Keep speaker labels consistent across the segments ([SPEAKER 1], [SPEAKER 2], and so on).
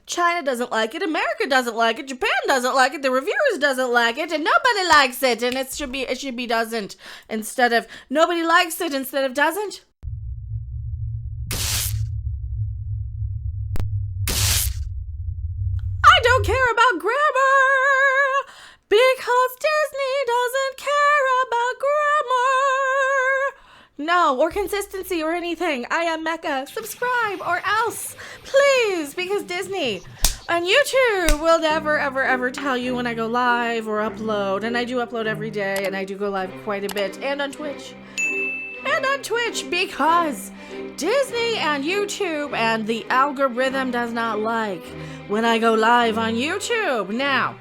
[SPEAKER 1] China doesn't like it, America doesn't like it, Japan doesn't like it, the reviewers doesn't like it, and nobody likes it, and it should be doesn't instead of nobody likes it instead of doesn't. I don't care about grammar because Disney doesn't care about grammar. No, or consistency or anything. I am Mecca. Subscribe or else, please, because Disney and YouTube will never, ever, ever tell you when I go live or upload. And I do upload every day, and I do go live quite a bit, and on Twitch. And on Twitch, because Disney and YouTube and the algorithm does not like when I go live on YouTube. Now,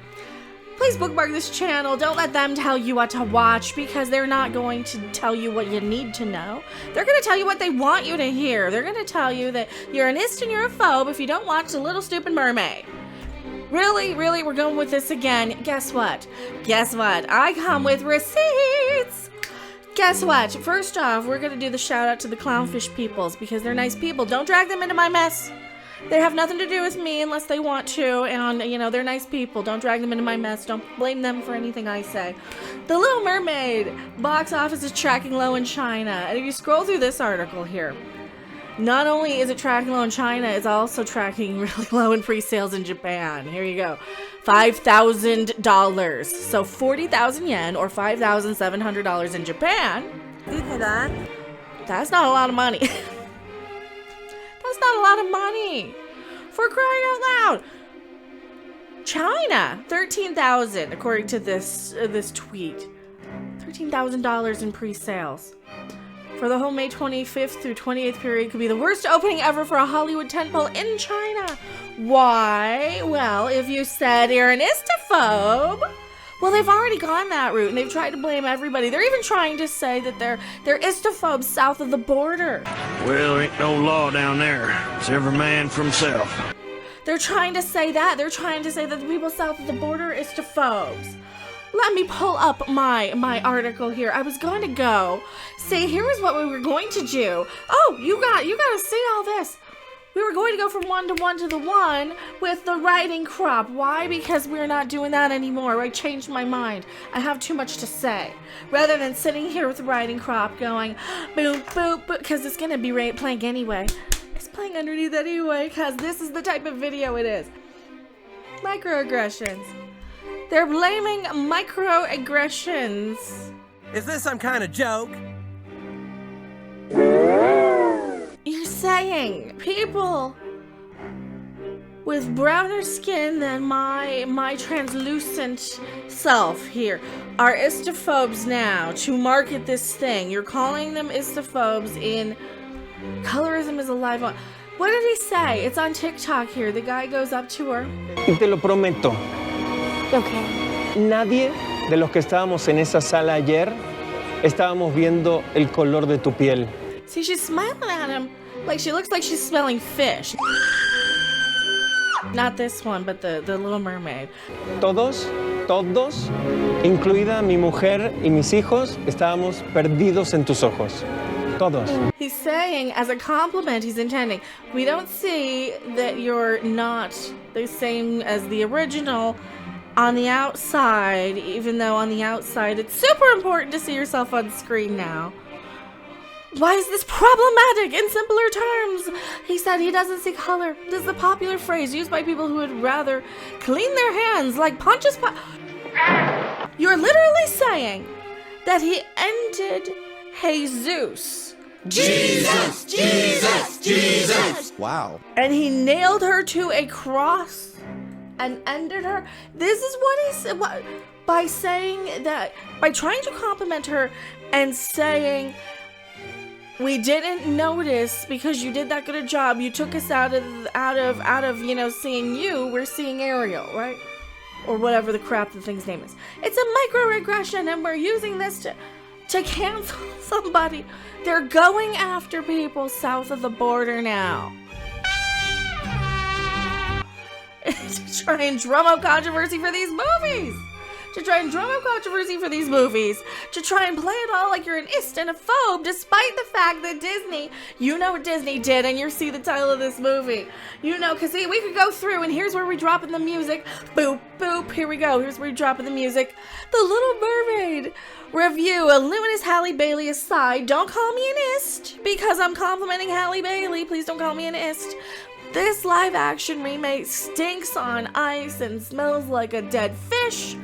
[SPEAKER 1] please bookmark this channel. Don't let them tell you what to watch, because they're not going to tell you what you need to know. They're going to tell you what they want you to hear. They're going to tell you that you're an ist and you're a phobe if you don't watch The Little Stupid Mermaid. Really, we're going with this again. Guess what? I come with receipts. Guess what? First off, we're going to do the shout out to the Clownfish Peoples, because they're nice people. Don't drag them into my mess. They have nothing to do with me unless they want to, and, you know, they're nice people. Don't drag them into my mess. Don't blame them for anything I say. The Little Mermaid box office is tracking low in China. And if you scroll through this article here, not only is it tracking low in China, it's also tracking really low in pre-sales in Japan. Here you go. $5,000. So 40,000 yen or $5,700 in Japan.
[SPEAKER 2] Did you hear that?
[SPEAKER 1] That's not a lot of money. That's not a lot of money. For crying out loud. China, $13,000 according to this tweet. $13,000 in pre-sales. For the whole May 25th through 28th period could be the worst opening ever for a Hollywood tentpole in China. Why? Well, if you said you're an istaphobe, well, they've already gone that route, and they've tried to blame everybody. They're even trying to say that they're istaphobes south of the border.
[SPEAKER 3] Well, there ain't no law down there. It's every man for himself.
[SPEAKER 1] They're trying to say that. They're trying to say that the people south of the border are istaphobes. Let me pull up my article here. I was going to go say, here is what we were going to do. Oh, you got to see all this. We were going to go from 1 to 1 to the 1 with the writing crop. Why? Because we're not doing that anymore. I changed my mind. I have too much to say. Rather than sitting here with the writing crop going boop, boop, boop, because it's going to be playing anyway. It's playing underneath anyway, because this is the type of video it is. Microaggressions. They're blaming microaggressions.
[SPEAKER 2] Is this some kind of joke?
[SPEAKER 1] You're saying people with browner skin than my translucent self here are istaphobes now to market this thing. You're calling them istaphobes in colorism is alive on. What did he say? It's on TikTok here. The guy goes up to her.
[SPEAKER 4] Y te lo prometo.
[SPEAKER 1] Okay.
[SPEAKER 4] Nadie de los que estábamos en esa sala ayer estábamos viendo el color de tu piel.
[SPEAKER 1] See, she's smiling at him like she looks like she's smelling fish. Not this one, but the Little Mermaid.
[SPEAKER 4] Todos, incluida mi mujer y mis hijos, estábamos perdidos en tus ojos. Todos.
[SPEAKER 1] He's saying, as a compliment, he's intending, we don't see that you're not the same as the original on the outside, even though on the outside it's super important to see yourself on screen now. Why is this problematic? In simpler terms, he said he doesn't see color. This is a popular phrase used by people who would rather clean their hands like Pontius You're literally saying that he ended Jesus. Jesus!
[SPEAKER 5] Wow.
[SPEAKER 1] And he nailed her to a cross and ended her. This is what he said. By saying that, by trying to compliment her and saying, we didn't notice because you did that good a job. You took us out of you know, seeing you. We're seeing Ariel, right? Or whatever the crap the thing's name is. It's a microaggression, and we're using this to cancel somebody. They're going after people south of the border now. To try and drum up controversy for these movies. to try and drum up controversy for these movies, to try and play it all like you're an ist and a phobe, despite the fact that Disney, you know what Disney did, and you see the title of this movie. You know, because we could go through, and here's where we drop in the music. Boop, boop, here we go. Here's where we drop in the music. The Little Mermaid review, a luminous Halle Bailey aside. Don't call me an ist, because I'm complimenting Halle Bailey. Please don't call me an ist. This live action remake stinks on ice and smells like a dead fish.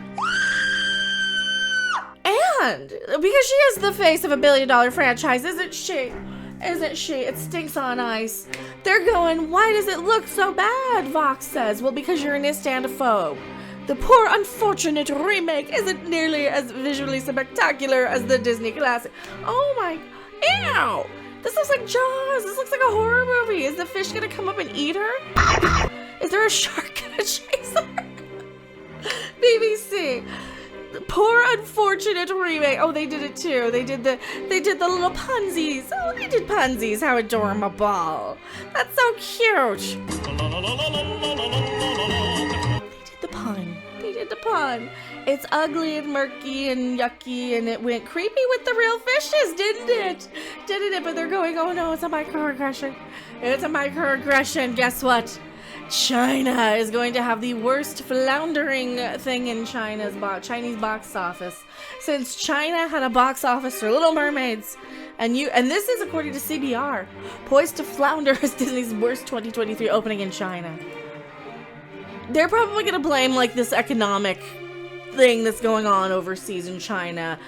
[SPEAKER 1] And because she is the face of a billion-dollar franchise, isn't she? Isn't she? It stinks on ice. They're going, why does it look so bad? Vox says, well, because you're an istaphobe. The poor unfortunate remake isn't nearly as visually spectacular as the Disney classic. Oh my, ew! This looks like Jaws. This looks like a horror movie. Is the fish gonna come up and eat her? Is there a shark gonna chase her? BBC. The poor unfortunate remake. Oh, they did it too. They did the little punsies. Oh, they did punsies. How adorable. That's so cute. They did the pun. It's ugly and murky and yucky, and it went creepy with the real fishes, didn't it? Didn't it? But they're going, oh no, it's a microaggression. It's a microaggression. Guess what? China is going to have the worst floundering thing in Chinese box office since China had a box office for Little Mermaids. And this is according to CBR, poised to flounder as Disney's worst 2023 opening in China. They're probably going to blame like this economic thing that's going on overseas in China,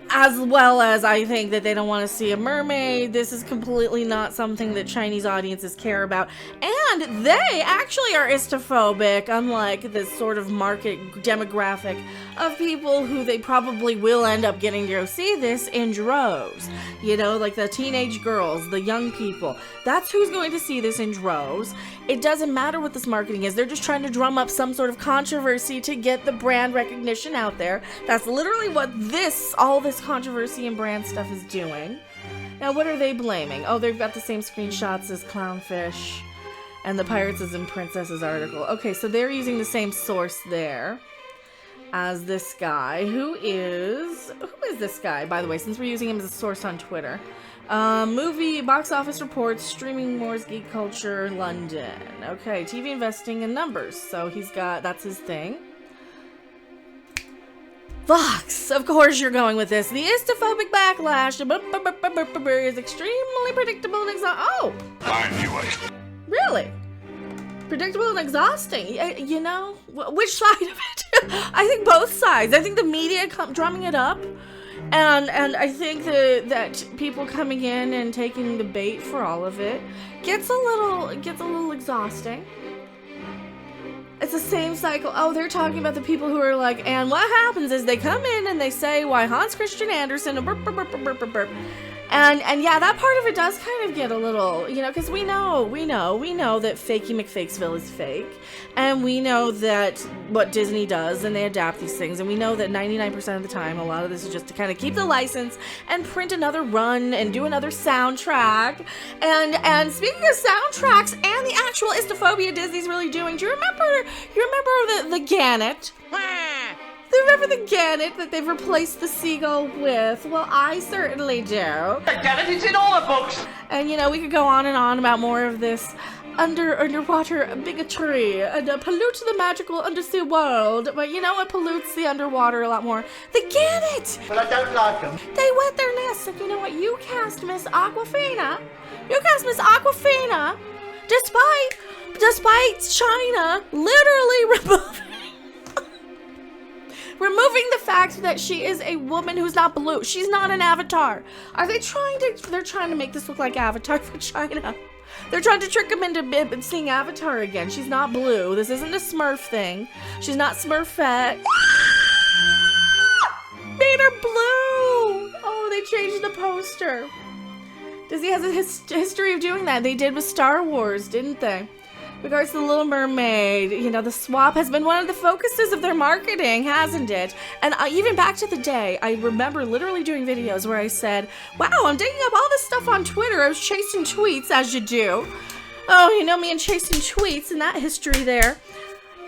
[SPEAKER 1] as well as I think that they don't want to see a mermaid. This is completely not something that Chinese audiences care about. And they actually are istaphobic, unlike this sort of market demographic of people who they probably will end up getting to go see this in droves. You know, like the teenage girls, the young people. That's who's going to see this in droves. It doesn't matter what this marketing is. They're just trying to drum up some sort of controversy to get the brand recognition out there. That's literally what all this controversy and brand stuff is doing. Now, what are they blaming? Oh, they've got the same screenshots as Clownfish and the Pirates and Princesses article. Okay, so they're using the same source there as this guy, who is this guy, by the way, since we're using him as a source on Twitter. Movie box office reports, streaming wars, geek culture, London. Okay, TV investing and numbers. So that's his thing. Vox, of course you're going with this. The istaphobic backlash is extremely predictable and
[SPEAKER 3] I knew it.
[SPEAKER 1] Really? Predictable and exhausting. You know, which side of it? I think both sides. I think the media drumming it up, and I think that people coming in and taking the bait for all of it gets a little exhausting. It's the same cycle. Oh, they're talking about the people who are like, and what happens is they come in and they say, why Hans Christian Andersen, burp, burp, burp, burp, burp, burp. And yeah, that part of it does kind of get a little, you know, because we know that Fakey McFakesville is fake, and we know that what Disney does, and they adapt these things, and we know that 99% of the time, a lot of this is just to kind of keep the license and print another run and do another soundtrack. And speaking of soundtracks and the actual istophobia Disney's really doing, do you remember the Gannet? Do you remember the gannet that they've replaced the seagull with? Well, I certainly do.
[SPEAKER 5] The gannet is in all the books!
[SPEAKER 1] And, you know, we could go on and on about more of this underwater bigotry and pollute the magical undersea world. But you know what pollutes the underwater a lot more? The gannet!
[SPEAKER 5] But I don't like them.
[SPEAKER 1] They wet their nests. And you know what? You cast Miss Aquafina. You cast Miss Aquafina despite China literally removing the fact that she is a woman who's not blue. She's not an avatar. They're trying to make this look like Avatar for China. They're trying to trick them into seeing Avatar again. She's not blue. This isn't a Smurf thing. She's not Smurfette. Made her blue. Oh, they changed the poster. Disney has a history of doing that. They did with Star Wars, didn't they? Regards to the Little Mermaid, you know, the swap has been one of the focuses of their marketing, hasn't it? And even back to the day, I remember literally doing videos where I said, wow, I'm digging up all this stuff on Twitter. I was chasing tweets, as you do. Oh, you know me and chasing tweets and that history there.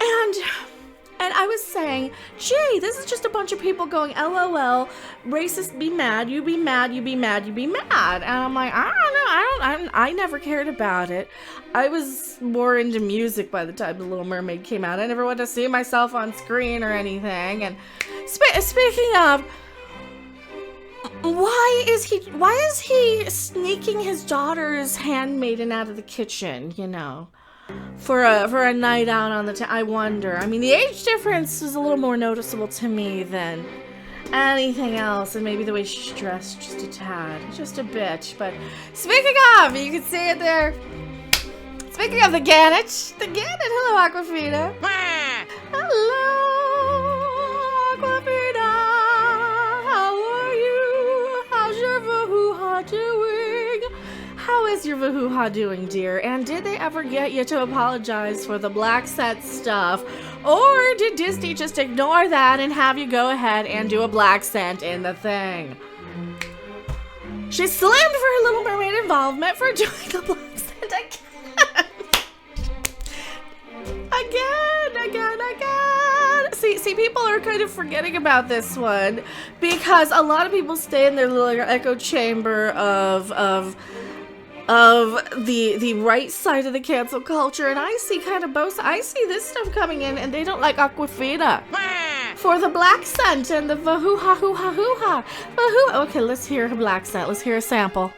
[SPEAKER 1] And And I was saying, gee, this is just a bunch of people going, LOL, racist, be mad, you be mad, you be mad, you be mad. And I'm like, I don't know, I never cared about it. I was more into music by the time The Little Mermaid came out. I never wanted to see myself on screen or anything. And speaking of, why is he sneaking his daughter's handmaiden out of the kitchen, you know, for a night out on the town? I wonder. I mean, the age difference is a little more noticeable to me than anything else, and maybe the way she's dressed just a tad, just a bit. But speaking of, you can see it there. Speaking of the Gannet, hello Aquafina. Hello Aquafina, how are you? How's your vahoo-ha doing? How is your vahoo-ha doing, dear? And did they ever get you to apologize for the black set stuff? Or did Disney just ignore that and have you go ahead and do a black scent in the thing? She's slammed for her Little Mermaid involvement for doing a black scent again. See, people are kind of forgetting about this one because a lot of people stay in their little echo chamber of the right side of the cancel culture, and I see kind of both. I see this stuff coming in, and they don't like Aquafina for the black scent and the vahoo-ha-hoo-ha-hoo-ha. Okay, let's hear her black scent. Let's hear a sample.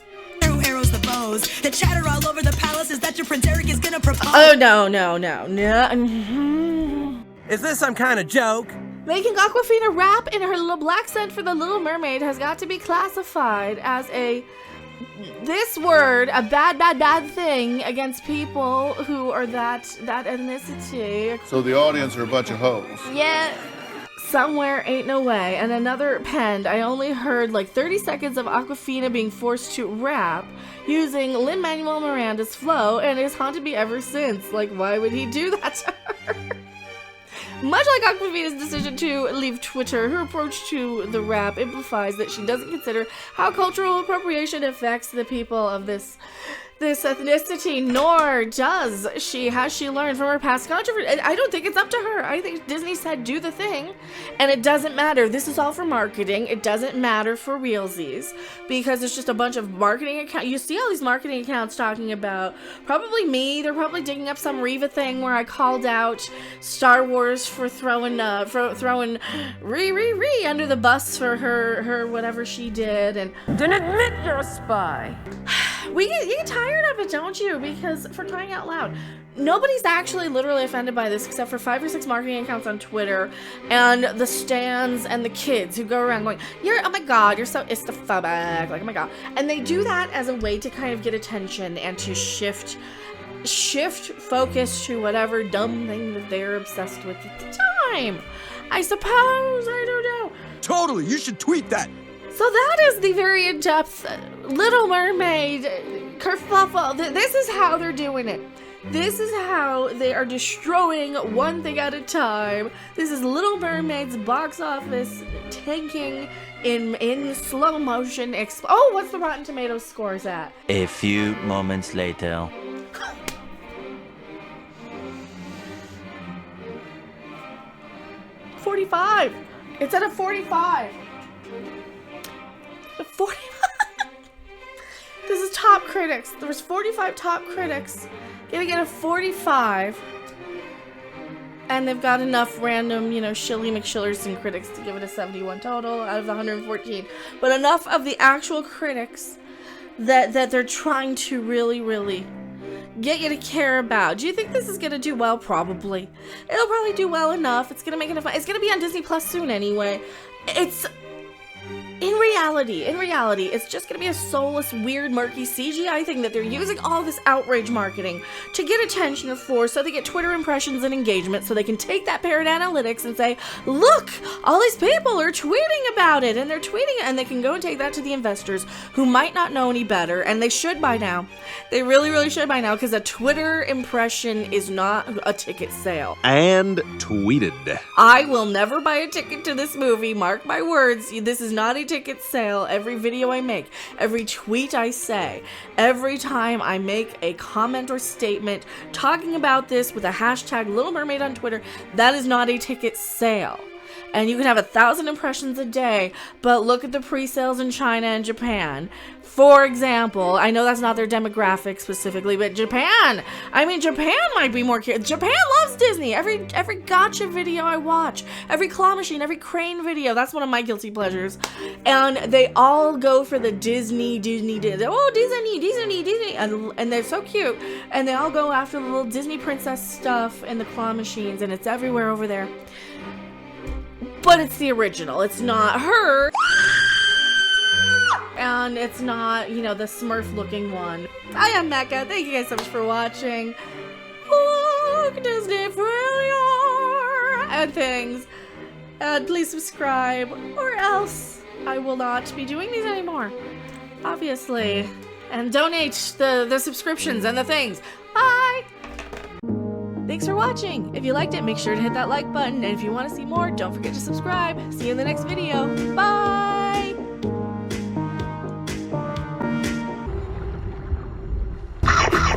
[SPEAKER 6] Arrows the bows, the chatter all over the palace is that your Prince Eric is gonna propose.
[SPEAKER 1] Oh, no.
[SPEAKER 2] Is this some kind of joke?
[SPEAKER 1] Making Aquafina rap in her little black scent for the Little Mermaid has got to be classified as this word, a bad thing against people who are that ethnicity.
[SPEAKER 7] So the audience are a bunch of hoes.
[SPEAKER 1] Yeah. Somewhere ain't no way. And another penned, I only heard like 30 seconds of Aquafina being forced to rap using Lin-Manuel Miranda's flow, and it's haunted me ever since. Like, why would he do that to her? Much like Aquafina's decision to leave Twitter, her approach to the rap implies that she doesn't consider how cultural appropriation affects the people of this ethnicity, nor has she learned from her past controversy. I don't think it's up to her. I think Disney said do the thing, and it doesn't matter. This is all for marketing. It doesn't matter for realsies, because it's just a bunch of marketing accounts. You see all these marketing accounts talking about probably me. They're probably digging up some Reva thing where I called out Star Wars for throwing Riri under the bus for her whatever she did, and
[SPEAKER 8] Then admit you're a spy.
[SPEAKER 1] you get tired of it, don't you? Because for crying out loud, nobody's actually literally offended by this except for 5 or 6 marketing accounts on Twitter and the stans and the kids who go around going, oh my god, you're so istaphobic, like, oh my god. And they do that as a way to kind of get attention and to shift focus to whatever dumb thing that they're obsessed with at the time. I suppose, I don't know.
[SPEAKER 9] Totally, you should tweet that.
[SPEAKER 1] So that is the very in-depth Little Mermaid kerfuffle. This is how they're doing it. This is how they are destroying one thing at a time. This is Little Mermaid's box office tanking in slow motion. Oh, what's the Rotten Tomatoes scores at?
[SPEAKER 10] A few moments later.
[SPEAKER 1] $45. It's at a 45. 45. This is top critics. There was 45 top critics. Gonna get a 45. And they've got enough random, Shilly McShillerson critics to give it a 71 total out of the 114. But enough of the actual critics that they're trying to really, really get you to care about. Do you think this is gonna do well? Probably. It'll probably do well enough. It's gonna make enough. It's gonna be on Disney Plus soon anyway. In reality, it's just gonna be a soulless, weird, murky CGI thing that they're using all this outrage marketing to get attention for, so they get Twitter impressions and engagement, so they can take that parrot analytics and say, look, all these people are tweeting about it, and they're tweeting it, and they can go and take that to the investors who might not know any better, and they should by now. They really, really should by now, because a Twitter impression is not a ticket sale.
[SPEAKER 9] And tweeted.
[SPEAKER 1] I will never buy a ticket to this movie, mark my words. This is not a ticket sale, every video I make, every tweet I say, every time I make a comment or statement talking about this with a hashtag Little Mermaid on Twitter, that is not a ticket sale. And you can have 1,000 impressions a day, but look at the pre-sales in China and Japan. For example, I know that's not their demographic specifically, but Japan! I mean, Japan might be more curious. Japan loves Disney! Every gotcha video I watch, every claw machine, every crane video, that's one of my guilty pleasures. And they all go for the Disney, oh, Disney, and they're so cute. And they all go after the little Disney princess stuff and the claw machines, and it's everywhere over there. But it's the original. It's not her. And it's not, you know, the Smurf looking one. I am Mecca. Thank you guys so much for watching. Look, Disney for you and things. And please subscribe, or else I will not be doing these anymore. Obviously. And donate the subscriptions and the things. Bye! Thanks for watching. If you liked it, make sure to hit that like button. And if you want to see more, don't forget to subscribe. See you in the next video. Bye!